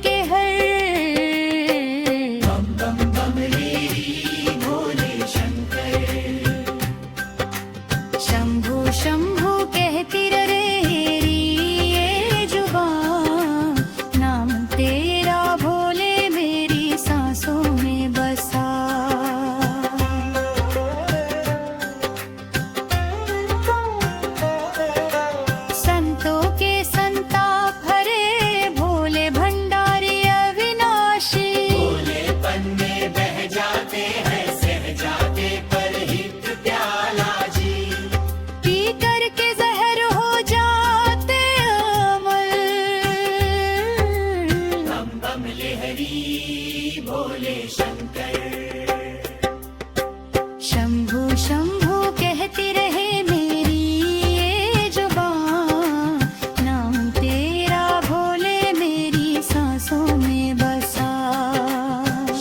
के हर। बम बम बम रे भोले शंकर। शंभु शंभु कहती रहेरी ये जुबान, नाम तेरा भोले मेरी सांसों में बसा। संतों के संताप हरे भोले भंडारी अविनाशी। भोलेपन में बह जाते हैं सह जाते पर हित प्याला जी। पी करके जहर हो जाते अमर। बम बम लहरी भोले शंकर। शंभु शंभु कहती रहे मेरी ये जुबान, नाम तेरा भोले मेरी सांसों में बसा।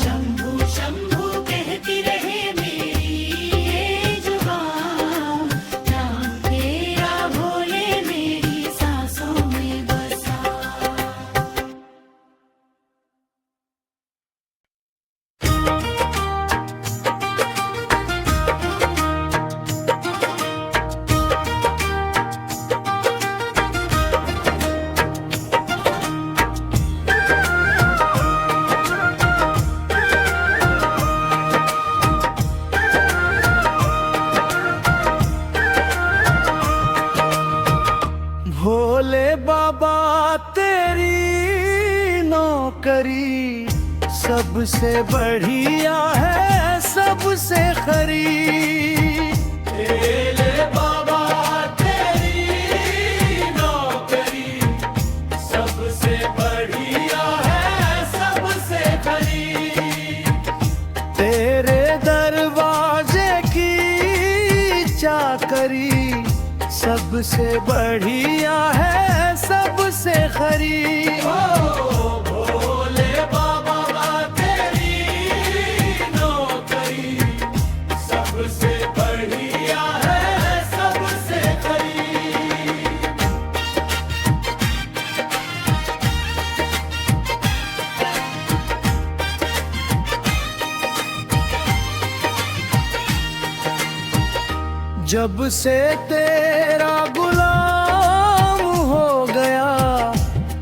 शंभु शंभु कहती रहे मेरी ये जुबान, नाम तेरा भोले मेरी सांसों में बसा। भोले बाबा तेरी नौकरी सबसे बढ़िया है सबसे खरी। भोले बाबा तेरी नौकरी सबसे बढ़िया है सबसे खरी। तेरे दरवाजे की चाकरी सबसे बढ़िया है सबसे खरी। ओ भोले बाबा तेरी नौकरी सबसे बढ़िया है सबसे खरी। जब से तेरा गुलाम हो गया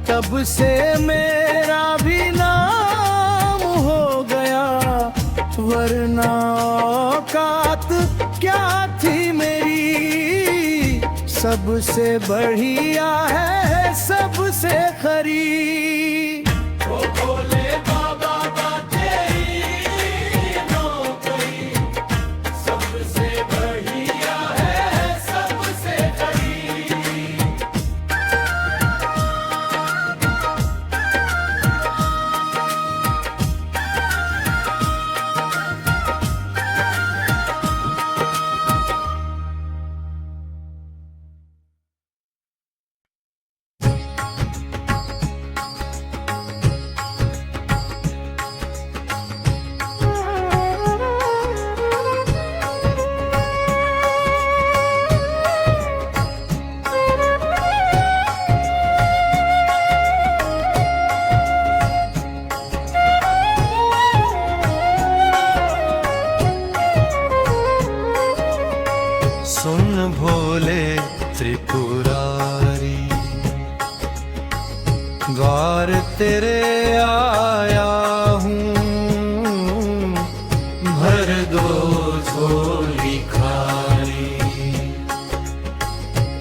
तब से मेरा भी नाम हो गया। वरना औकात क्या थी मेरी, सबसे बढ़िया है सबसे खरी। ओ भोले बाबा तेरी नौकरी सबसे बढ़िया है सबसे खरी। सुन भोले त्रिपुरारी, द्वार तेरे आया हूँ। भर दो झोली खाली,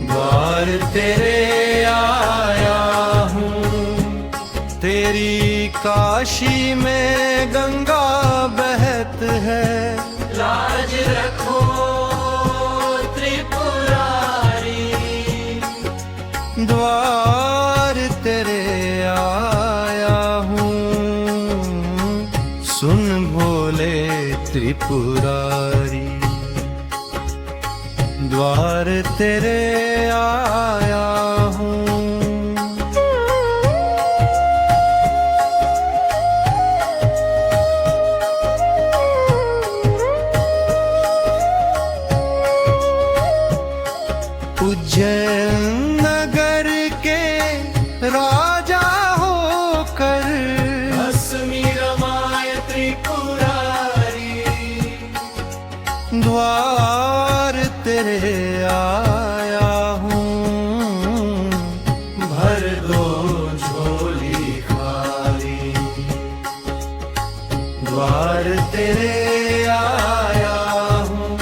द्वार तेरे आया हूँ। तेरी काशी में गंगा बहत है, लाज रखो द्वार तेरे आया हूँ। सुन भोले त्रिपुरारी, द्वार तेरे आया हूँ। उज्जैन नगर के राजा होकर द्वार तेरे आया हूँ, भर दो झोली खाली। द्वार तेरे आया हूँ,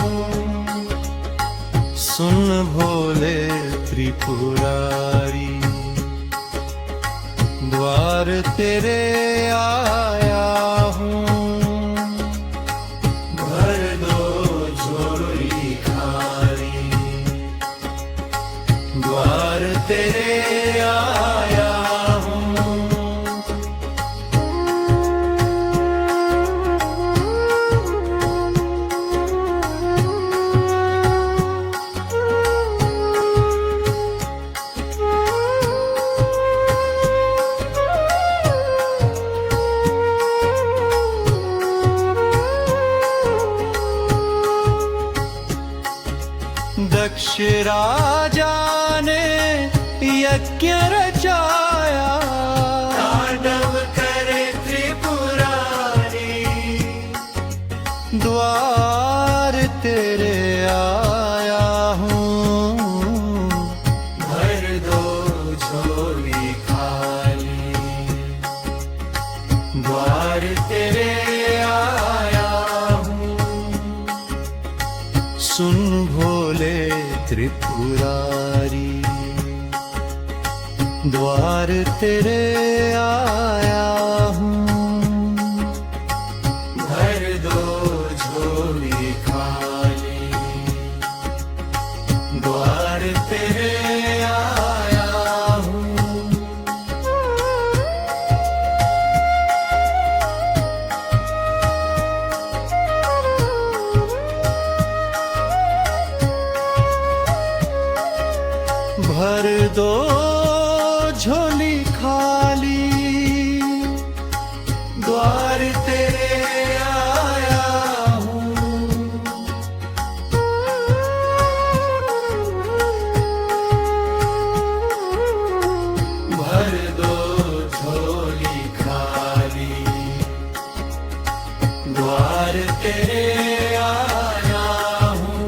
सुन भोले त्रिपुरारी। द्वार तेरे आया हूँ, भर दो झोली खाली। द्वार तेरे आया हूँ। दक्ष राजा ने यज्ञ रचाया, तांडव करे त्रिपुरारी। द्वार तेरे आया हूँ, भर दो झोली खाली। द्वार तेरे आया हूँ, सुन भोले त्रिपुरारी। द्वार तेरे आया हूँ, भर दो झोली खाली। द्वार तेरे आया हूँ। भर दो झोली खाली। द्वार तेरे आया हूँ, भर दो झोली खाली। द्वार तेरे आया हूँ।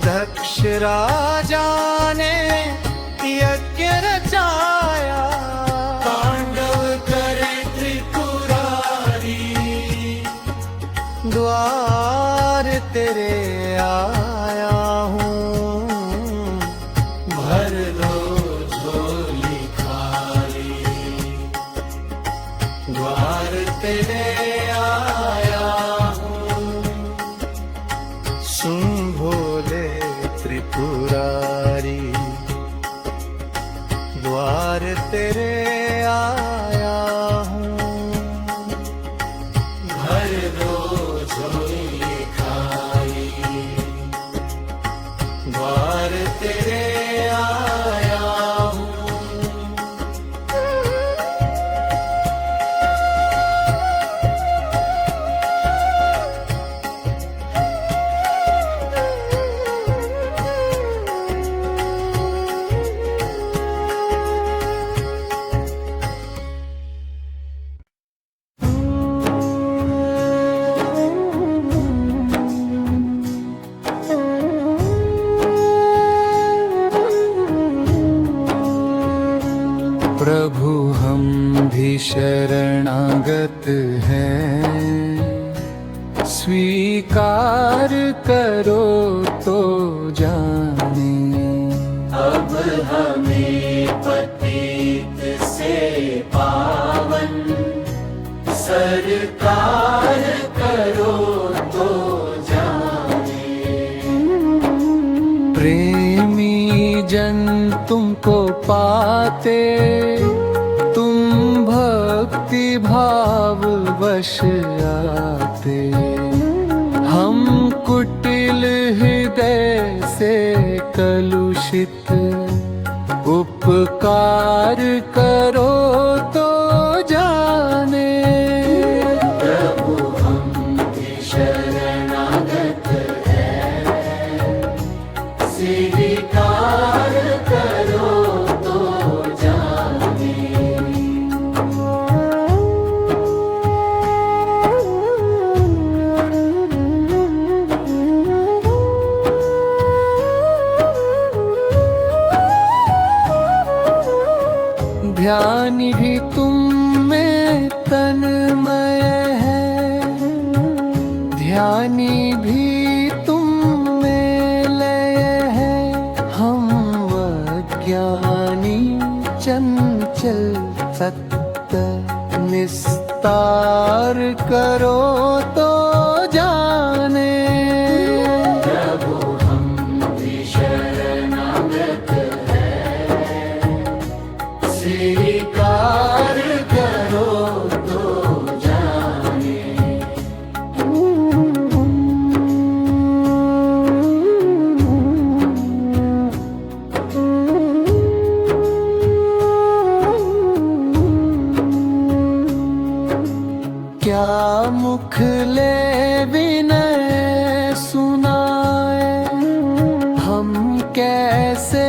दक्ष राजा ने यज्ञ रचाया, तांडव करे त्रिपुरारी। द्वार तेरे आया हूँ, भर दो झोली खाली। द्वार तेरे आया हूँ, सुन भोले त्रिपुरारी। द्वार तेरे आया हूँ, भर दो झोली खाली। द्वार तेरे आया हूँ। प्रभु हम भी शरणागत हैं, स्वीकार करो तो जाने। अब हमें पतित से पावन सरकार करो तो जाने। प्रेमी जन तुमको पाते, तुम भक्ति भाव वश आते। हम कुटिल हृदय से कलुषित उपकार करो तो जाने। प्रभु हम शरणागत है, स्वीकार करो तो जाने। ध्यानी भी तुम में तन्मय है, ध्यानी भी तुम में लय है। हम अज्ञानी चंचल सत्य निस्तार करो तो जाने। प्रभु हम शरणागत है, स्वीकार करो तो जाने। क्या मुख ले विनय सुनाए, हम कैसे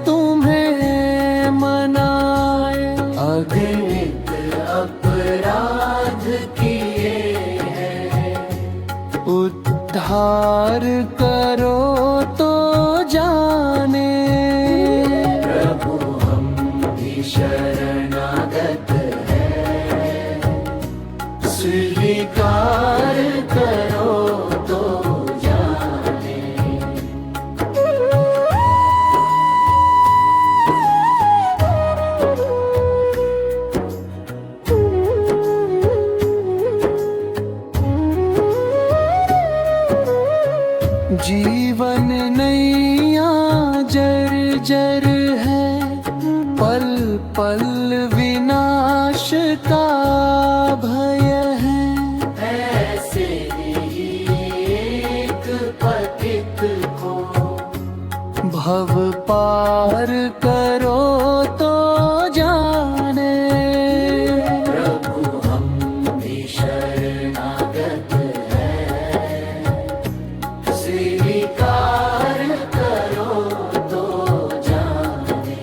तुम्हें मनाए। अगणित अपराध किए हैं, उद्धार करो तो जाने। प्रभु हम भी शरणागत है, स्वीकार करो तो जाने। जीवन नैया जर्जर है, पल पल विनाश का भय है। ऐसे ही एक पथिक को भव पार करो तो जाने। प्रभु हम भी शरणागत है, स्वीकार करो तो जाने।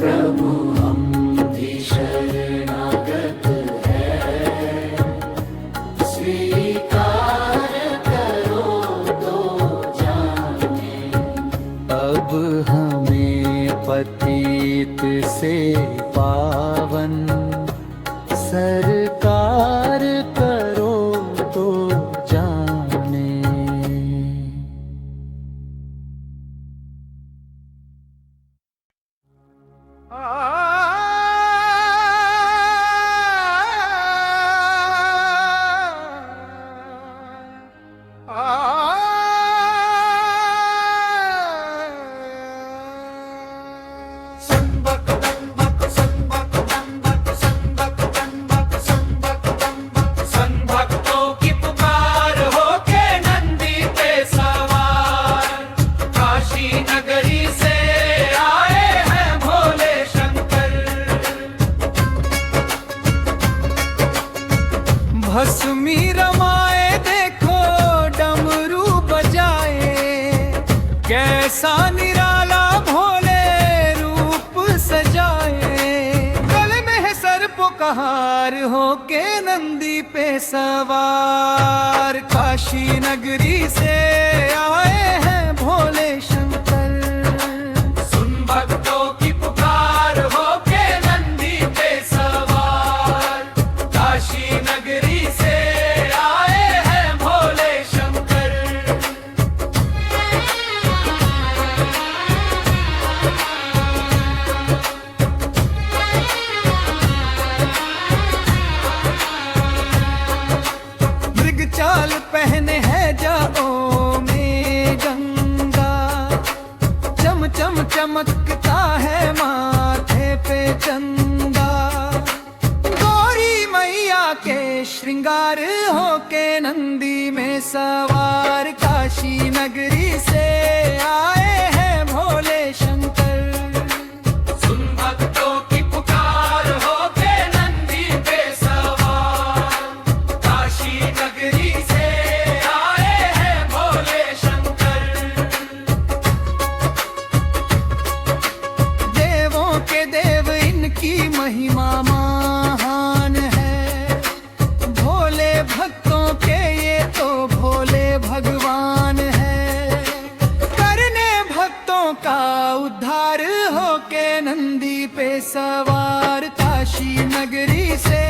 प्रभु हम भी शरणागत है, स्वीकार करो तो जाने। अब हमें पतित से पावन सरकार करो तो जाने। संभक्तों की पुकार हो के नंदी पे सवार, काशी नगरी से आए हैं भोले शंकर। भस्मी रमाए देखो डमरू बजाए, कैसा निराला भोले रूप सजाए। गले में है सर्पों का हार हो के नंदी पे सवार, काशी नगरी से आए हैं भोले शंकर। सुन भक्तों की पुकार हो के नंदी पे सवार, काशी नगरी से आए हैं भोले शंकर। मृग चाल पहने है जाओ में गंगा, चम चम चमकता है माथे पे चंदा। श्रृंगार होके नंदी में सवार काशी नगरी से आए हैं भोले शंकर। सुन भक्तों की पुकार होके नंदी पे सवार काशी नगरी से आए हैं भोले शंकर। देवों के देव इनकी महिमा महान है, भोले भक्तों के ये तो भोले भगवान है। करने भक्तों का उद्धार होके नंदी पे सवार काशी नगरी से